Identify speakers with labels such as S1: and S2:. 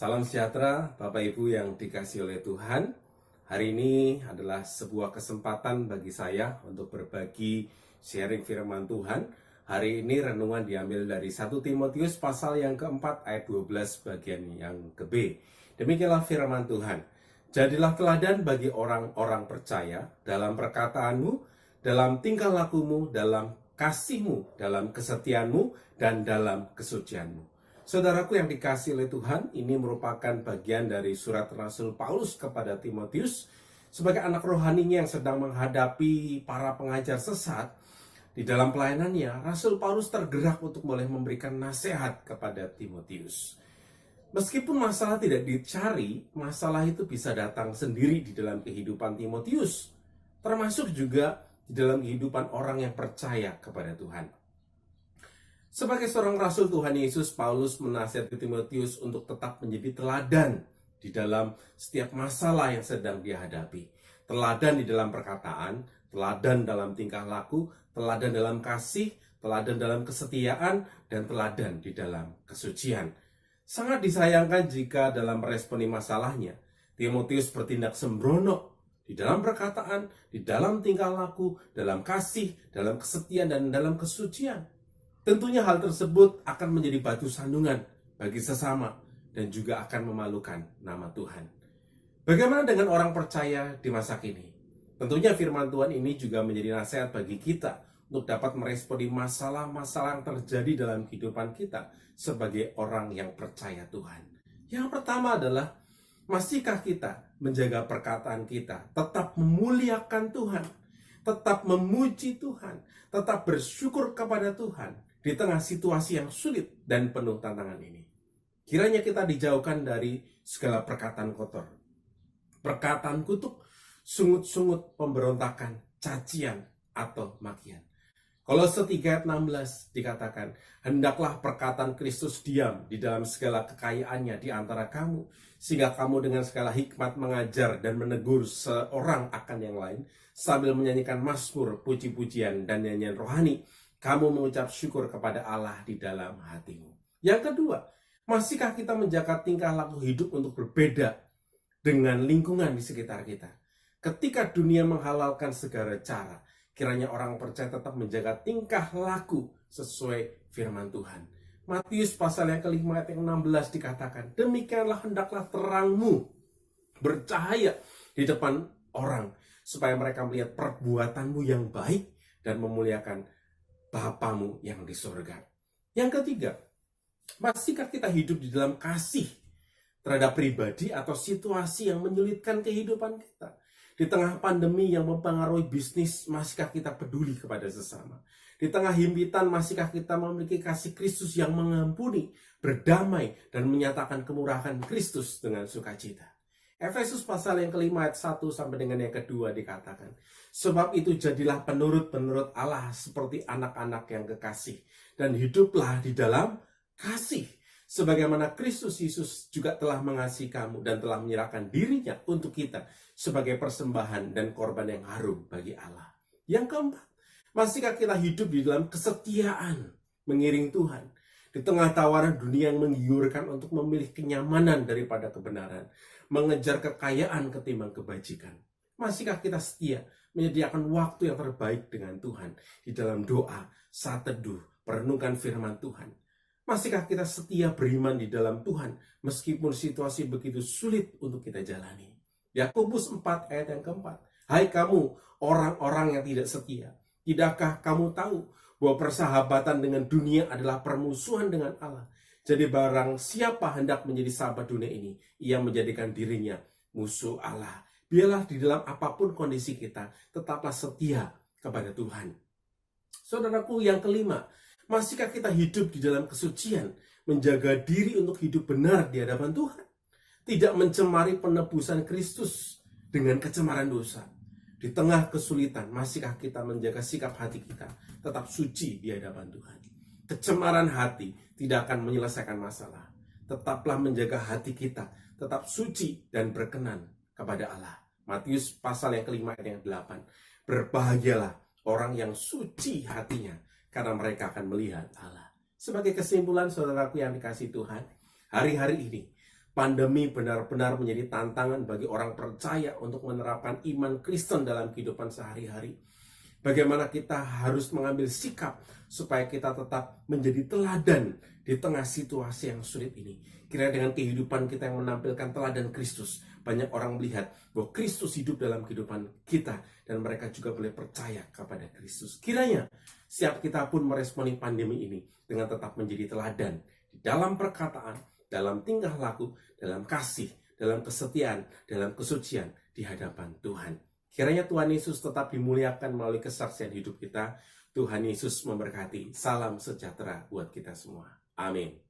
S1: Salam sejahtera Bapak Ibu yang dikasihi oleh Tuhan. Hari ini adalah sebuah kesempatan bagi saya untuk berbagi sharing firman Tuhan. Hari ini renungan diambil dari 1 Timotius pasal yang keempat ayat 12 bagian yang ke B. Demikianlah firman Tuhan. Jadilah teladan bagi orang-orang percaya dalam perkataanmu, dalam tingkah lakumu, dalam kasihmu, dalam kesetiaanmu, dan dalam kesucianmu. Saudaraku yang dikasihi oleh Tuhan, ini merupakan bagian dari surat Rasul Paulus kepada Timotius sebagai anak rohaninya yang sedang menghadapi para pengajar sesat. Di dalam pelayanannya, Rasul Paulus tergerak untuk boleh memberikan nasihat kepada Timotius. Meskipun masalah tidak dicari, masalah itu bisa datang sendiri di dalam kehidupan Timotius, termasuk juga di dalam kehidupan orang yang percaya kepada Tuhan. Sebagai seorang rasul Tuhan Yesus, Paulus menasihati Timotius untuk tetap menjadi teladan di dalam setiap masalah yang sedang dia hadapi. Teladan di dalam perkataan, teladan dalam tingkah laku, teladan dalam kasih, teladan dalam kesetiaan, dan teladan di dalam kesucian. Sangat disayangkan jika dalam meresponi masalahnya, Timotius bertindak sembrono di dalam perkataan, di dalam tingkah laku, dalam kasih, dalam kesetiaan, dan dalam kesucian. Tentunya hal tersebut akan menjadi batu sandungan bagi sesama dan juga akan memalukan nama Tuhan. Bagaimana dengan orang percaya di masa kini? Tentunya firman Tuhan ini juga menjadi nasihat bagi kita untuk dapat meresponi masalah-masalah yang terjadi dalam kehidupan kita sebagai orang yang percaya Tuhan. Yang pertama adalah, masihkah kita menjaga perkataan kita, tetap memuliakan Tuhan, tetap memuji Tuhan, tetap bersyukur kepada Tuhan di tengah situasi yang sulit dan penuh tantangan ini. Kiranya kita dijauhkan dari segala perkataan kotor, perkataan kutuk, sungut-sungut, pemberontakan, cacian, atau makian. Kolose 3 ayat 16 dikatakan, hendaklah perkataan Kristus diam di dalam segala kekayaannya di antara kamu, sehingga kamu dengan segala hikmat mengajar dan menegur seorang akan yang lain, sambil menyanyikan mazmur, puji-pujian, dan nyanyian rohani, kamu mengucap syukur kepada Allah di dalam hatimu. Yang kedua, masihkah kita menjaga tingkah laku hidup untuk berbeda dengan lingkungan di sekitar kita? Ketika dunia menghalalkan segala cara, kiranya orang percaya tetap menjaga tingkah laku sesuai firman Tuhan. Matius pasal yang kelima ayat yang 16 dikatakan, demikianlah hendaklah terangmu bercahaya di depan orang, supaya mereka melihat perbuatanmu yang baik dan memuliakan Bapamu yang di surga. Yang ketiga, masihkah kita hidup di dalam kasih terhadap pribadi atau situasi yang menyulitkan kehidupan kita? Di tengah pandemi yang mempengaruhi bisnis, masihkah kita peduli kepada sesama? Di tengah himpitan, masihkah kita memiliki kasih Kristus yang mengampuni, berdamai, dan menyatakan kemurahan Kristus dengan sukacita? Efesus pasal yang kelima ayat 1 sampai dengan yang kedua dikatakan, sebab itu jadilah penurut-penurut Allah seperti anak-anak yang kekasih, dan hiduplah di dalam kasih, sebagaimana Kristus Yesus juga telah mengasihi kamu dan telah menyerahkan dirinya untuk kita sebagai persembahan dan korban yang harum bagi Allah. Yang keempat, masihkah kita hidup di dalam kesetiaan mengiring Tuhan di tengah tawaran dunia yang menggiurkan untuk memilih kenyamanan daripada kebenaran, mengejar kekayaan ketimbang kebajikan? Masihkah kita setia menyediakan waktu yang terbaik dengan Tuhan di dalam doa, saat teduh, merenungkan firman Tuhan? Masihkah kita setia beriman di dalam Tuhan meskipun situasi begitu sulit untuk kita jalani? Yakobus 4 ayat yang keempat, hai kamu orang-orang yang tidak setia, tidakkah kamu tahu bahwa persahabatan dengan dunia adalah permusuhan dengan Allah? Jadi barang siapa hendak menjadi sahabat dunia ini, ia menjadikan dirinya musuh Allah. Biarlah di dalam apapun kondisi kita, tetaplah setia kepada Tuhan. Saudaraku, yang kelima, masihkah kita hidup di dalam kesucian, menjaga diri untuk hidup benar di hadapan Tuhan? Tidak mencemari penebusan Kristus dengan kecemaran dosa. Di tengah kesulitan, masihkah kita menjaga sikap hati kita tetap suci di hadapan Tuhan? Kecemaran hati tidak akan menyelesaikan masalah. Tetaplah menjaga hati kita tetap suci dan berkenan kepada Allah. Matius pasal yang kelima ayat yang 8. Berbahagialah orang yang suci hatinya, karena mereka akan melihat Allah. Sebagai kesimpulan, saudaraku yang dikasihi Tuhan, hari-hari ini Pandemi benar-benar menjadi tantangan bagi orang percaya untuk menerapkan iman Kristen dalam kehidupan sehari-hari. Bagaimana kita harus mengambil sikap supaya kita tetap menjadi teladan di tengah situasi yang sulit ini. Kiranya dengan kehidupan kita yang menampilkan teladan Kristus, banyak orang melihat bahwa Kristus hidup dalam kehidupan kita dan mereka juga boleh percaya kepada Kristus. Kiranya setiap kita pun meresponi pandemi ini dengan tetap menjadi teladan di dalam perkataan, dalam tingkah laku, dalam kasih, dalam kesetiaan, dalam kesucian di hadapan Tuhan. Kiranya Tuhan Yesus tetap dimuliakan melalui kesaksian hidup kita. Tuhan Yesus memberkati. Salam sejahtera buat kita semua. Amin.